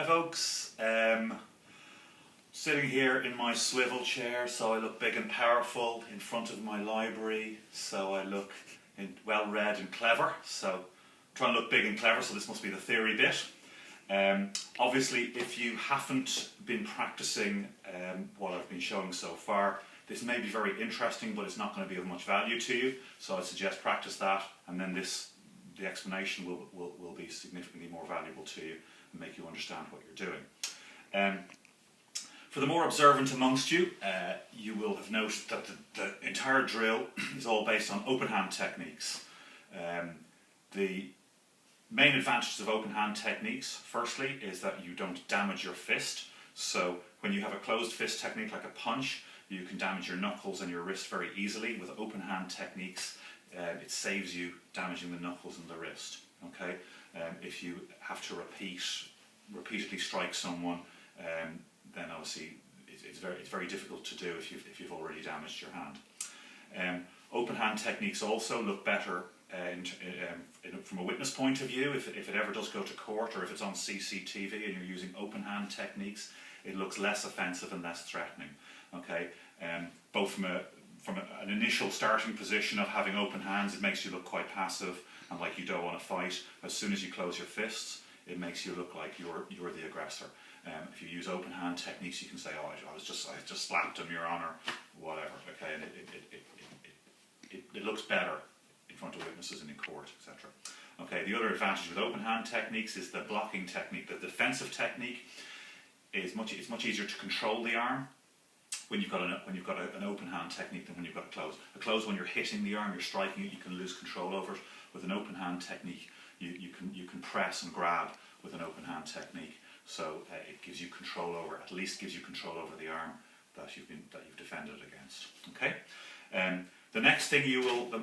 Hi folks, sitting here in my swivel chair so I look big and powerful in front of my library, so I look well read and clever, so trying to look big and clever, so this must be the theory bit. Obviously if you haven't been practicing what I've been showing so far, this may be very interesting but it's not going to be of much value to you, so I suggest practice that, and then the explanation will be significantly more valuable to you and make you understand what you're doing. For the more observant amongst you, you will have noticed that the entire drill is all based on open hand techniques. The main advantages of open hand techniques, firstly, is that you don't damage your fist. So when you have a closed fist technique like a punch, you can damage your knuckles and your wrist very easily. With open hand techniques, it saves you damaging the knuckles and the wrist. Okay, if you have to repeatedly strike someone, then obviously it's very difficult to do if you've already damaged your hand. Open hand techniques also look better from a witness point of view. If it ever does go to court, or if it's on CCTV and you're using open hand techniques, it looks less offensive and less threatening. Okay, both from an initial starting position of having open hands, it makes you look quite passive and like you don't want to fight. As soon as you close your fists, it makes you look like you're the aggressor. If you use open hand techniques, you can say, "Oh, I just slapped him, Your Honour," whatever. Okay, and it looks better in front of witnesses and in court, etc. Okay, the other advantage with open hand techniques is the blocking technique. The defensive technique is it's much easier to control the arm when you've got an open hand technique than when you've got a closed. A closed, when you're hitting the arm, you're striking it, you can lose control over it. With an open hand technique, you can press and grab with an open hand technique. So it gives you control over, at least gives you control over the arm that you've defended against. Okay. The next thing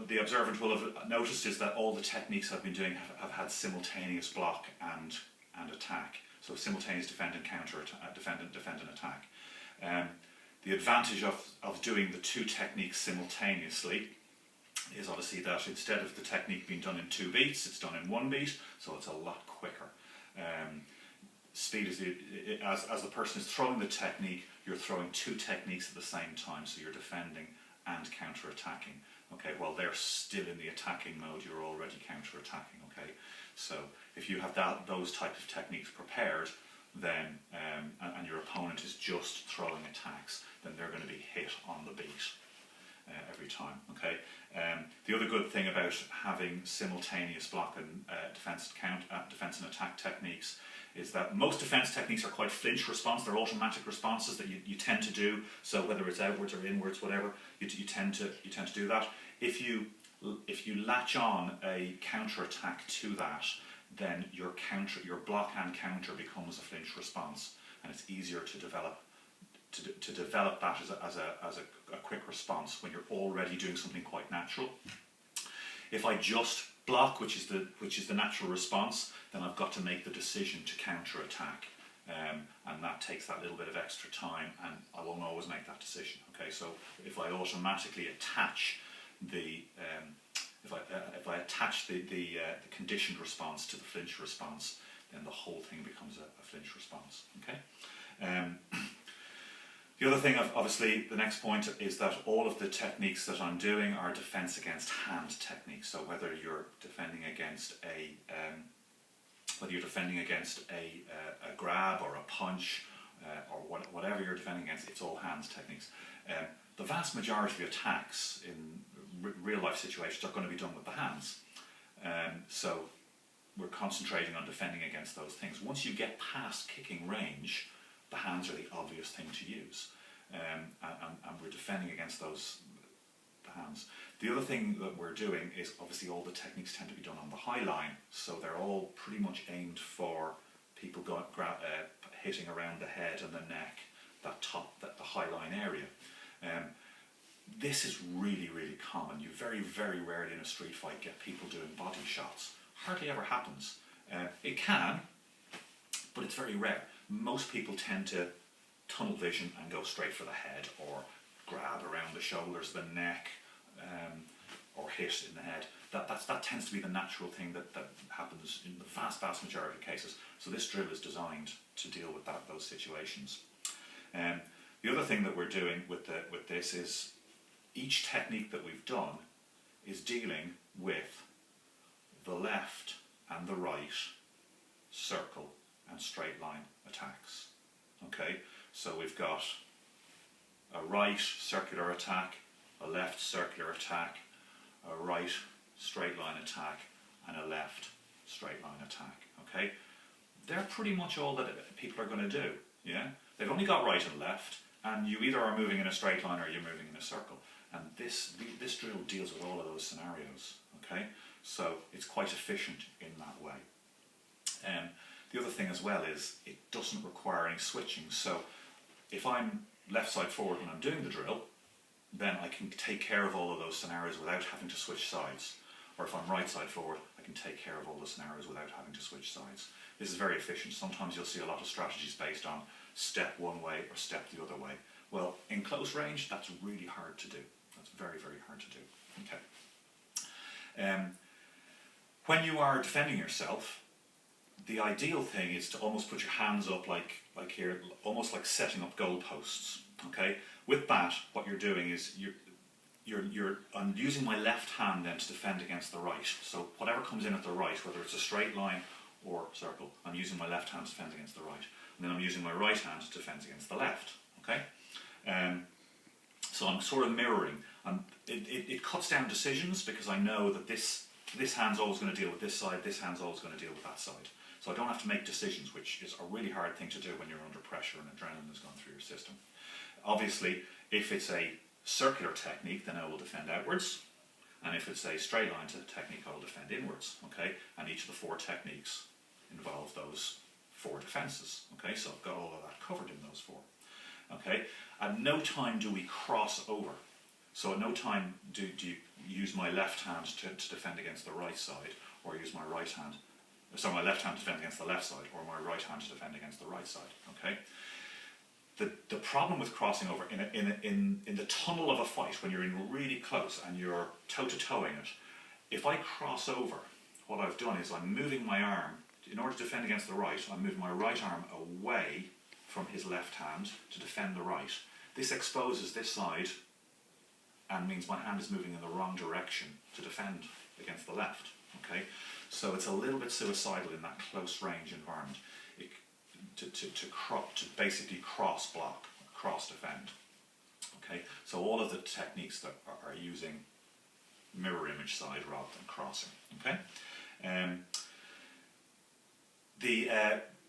the observant will have noticed is that all the techniques I've been doing have had simultaneous block and attack. So simultaneous defend and counter, defend and attack. The advantage of doing the two techniques simultaneously is obviously that instead of the technique being done in 2 beats, it's done in 1 beat, so it's a lot quicker. Speed is as the person is throwing the technique, you're throwing 2 techniques at the same time, so you're defending and counter-attacking. Okay, while they're still in the attacking mode, you're already counter-attacking. Okay, so if you have those types of techniques prepared, then and your opponent is just throwing attacks, then they're going to be hit on the beat every time. Okay. The other good thing about having simultaneous block and defense and attack techniques is that most defense techniques are quite flinch response. They're automatic responses that you tend to do. So whether it's outwards or inwards, whatever, you tend to do that. If you latch on a counter attack to that, then your block and counter becomes a flinch response, and it's easier to develop that as a quick response when you're already doing something quite natural. If I just block, which is the natural response, then I've got to make the decision to counter attack, and that takes that little bit of extra time, and I won't always make that decision. Okay, so if I automatically attach the conditioned response to the flinch response, then the whole thing becomes a flinch response. Okay. The other thing, obviously, the next point is that all of the techniques that I'm doing are defense against hand techniques. So whether you're defending against a grab or a punch or whatever you're defending against, it's all hands techniques. The vast majority of attacks in real life situations are going to be done with the hands. So we're concentrating on defending against those things. Once you get past kicking range, the hands are the obvious thing to use, and we're defending against the hands. The other thing that we're doing is obviously all the techniques tend to be done on the high line, so they're all pretty much aimed for people hitting around the head and the neck, the high line area. This is really, really common. You very, very rarely in a street fight get people doing body shots. Hardly ever happens. It can, but it's very rare. Most people tend to tunnel vision and go straight for the head, or grab around the shoulders, the neck, or hit in the head. that tends to be the natural thing that happens in the vast majority of cases. So this drill is designed to deal with those situations. The other thing that we're doing with this is each technique that we've done is dealing with the left and the right circle and straight line attacks. Okay, so we've got a right circular attack, a left circular attack, a right straight line attack, and a left straight line attack. Okay, they're pretty much all that people are going to do. Yeah, they've only got right and left, and you either are moving in a straight line or you're moving in a circle. And this drill deals with all of those scenarios. Okay, so it's quite efficient in that way. The other thing as well is it doesn't require any switching. So if I'm left side forward when I'm doing the drill, then I can take care of all of those scenarios without having to switch sides. Or if I'm right side forward, I can take care of all the scenarios without having to switch sides. This is very efficient. Sometimes you'll see a lot of strategies based on step one way or step the other way. Well, in close range, that's really hard to do. That's very, very hard to do. Okay. When you are defending yourself, the ideal thing is to almost put your hands up like here, almost like setting up goalposts. Okay. With that, what you're doing is I'm using my left hand then to defend against the right. So whatever comes in at the right, whether it's a straight line or circle, I'm using my left hand to defend against the right. And then I'm using my right hand to defend against the left. Okay. So I'm sort of mirroring. It cuts down decisions because I know that this hand's always going to deal with this side, this hand's always going to deal with that side. So I don't have to make decisions, which is a really hard thing to do when you're under pressure and adrenaline is going through your system. Obviously, if it's a circular technique, then I will defend outwards. And if it's a straight line technique, I will defend inwards. Okay? And each of the four techniques involve those four defenses. Okay? So I've got all of that covered in those four. Okay? At no time do we cross over. So at no time do you use my left hand to defend against the right side, or use my right hand, so my left hand to defend against the left side, or my right hand to defend against the right side. Okay. The problem with crossing over in the tunnel of a fight, when you're in really close and you're toe-to-toeing it, if I cross over, what I've done is I'm moving my arm, in order to defend against the right, I'm moving my right arm away from his left hand to defend the right. This exposes this side and means my hand is moving in the wrong direction to defend against the left. Okay, so it's a little bit suicidal in that close range environment to basically cross block, cross defend. Okay, so all of the techniques that are using mirror image side rather than crossing. Okay,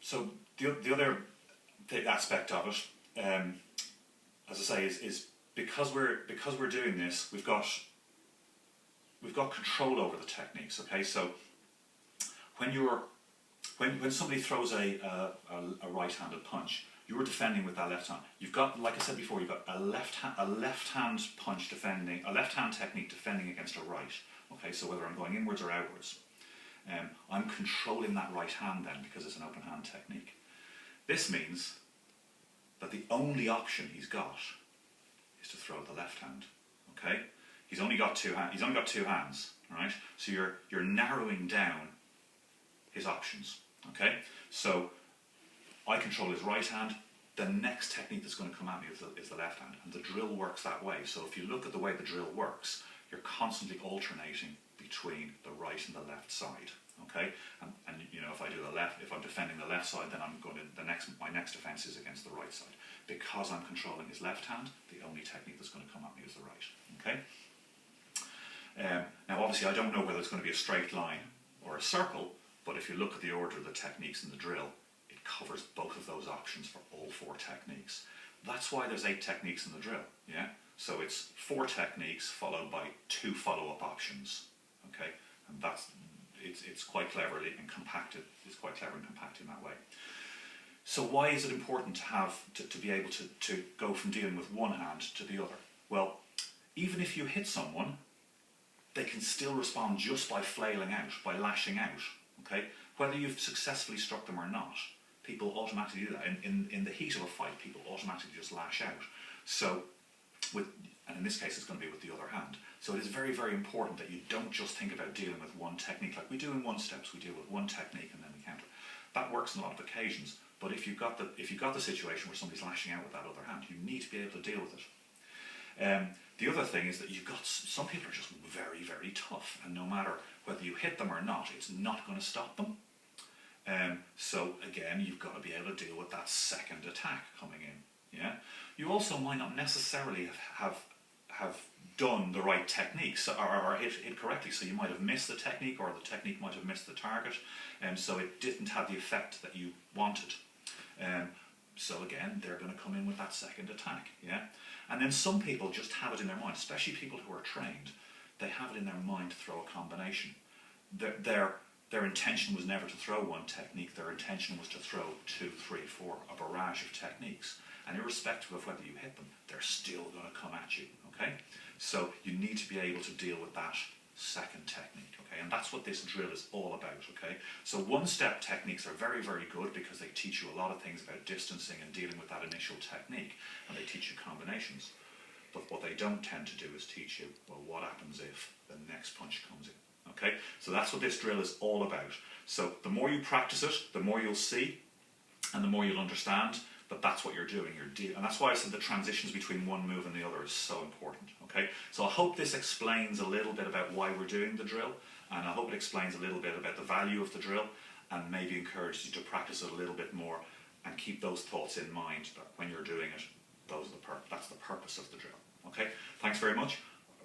so the other aspect of it, as I say, is because we're doing this, we've got control over the techniques. Okay, so when somebody throws a right-handed punch, you're defending with that left hand. You've got, like I said before, you've got a left hand punch defending, a left hand technique defending against a right. Okay, so whether I'm going inwards or outwards, I'm controlling that right hand then because it's an open hand technique. This means that the only option he's got is to throw the left hand. Okay, he's only got two hands. He's only got two hands, right? So you're narrowing down his options. Okay, so I control his right hand. The next technique that's going to come at me is the left hand, and the drill works that way. So if you look at the way the drill works, you're constantly alternating between the right and the left side. Okay, and you know, if I do the left, if I'm defending the left side, then I'm going to my next defense is against the right side. Because I'm controlling his left hand, the only technique that's going to come at me is the right. Okay. Now, obviously, I don't know whether it's going to be a straight line or a circle, but if you look at the order of the techniques in the drill, it covers both of those options for all four techniques. That's why there's 8 techniques in the drill. Yeah. So it's 4 techniques followed by 2 follow-up options. Okay, and it's quite cleverly and compacted. It's quite clever and compact in that way. So why is it important to have to be able to go from dealing with one hand to the other? Well, even if you hit someone, they can still respond just by flailing out, by lashing out. Okay, whether you've successfully struck them or not, people automatically do that. In the heat of a fight, people automatically just lash out. So and in this case it's going to be with the other hand. So it is very, very important that you don't just think about dealing with one technique. Like we do in one steps, we deal with one technique and then we counter. That works on a lot of occasions, but if you've got the situation where somebody's lashing out with that other hand, you need to be able to deal with it. The other thing is that you've got some people are just very, very tough, and no matter whether you hit them or not, it's not going to stop them. So again, you've got to be able to deal with that second attack coming in. Yeah. You also might not necessarily have done the right techniques or hit correctly. So you might have missed the technique, or the technique might have missed the target, and so it didn't have the effect that you wanted. So again, they're going to come in with that second attack. Yeah. And then some people just have it in their mind, especially people who are trained. They have it in their mind to throw a combination. Their intention was never to throw one technique. Their intention was to throw 2, 3, 4, a barrage of techniques. And irrespective of whether you hit them, they're still going to come at you. Okay? So you need to be able to deal with that second technique. Okay? And that's what this drill is all about. Okay? So one-step techniques are very, very good because they teach you a lot of things about distancing and dealing with that initial technique, and they teach you combinations. But what they don't tend to do is teach you, well, what happens if the next punch comes in. Okay, so that's what this drill is all about. So the more you practice it, the more you'll see, and the more you'll understand that that's what you're doing. And that's why I said the transitions between one move and the other is so important. Okay, so I hope this explains a little bit about why we're doing the drill, and I hope it explains a little bit about the value of the drill, and maybe encourages you to practice it a little bit more and keep those thoughts in mind that when you're doing it, that's the purpose of the drill. Okay, thanks very much.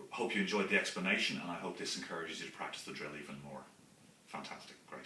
Hope you enjoyed the explanation, and I hope this encourages you to practice the drill even more. Fantastic, great.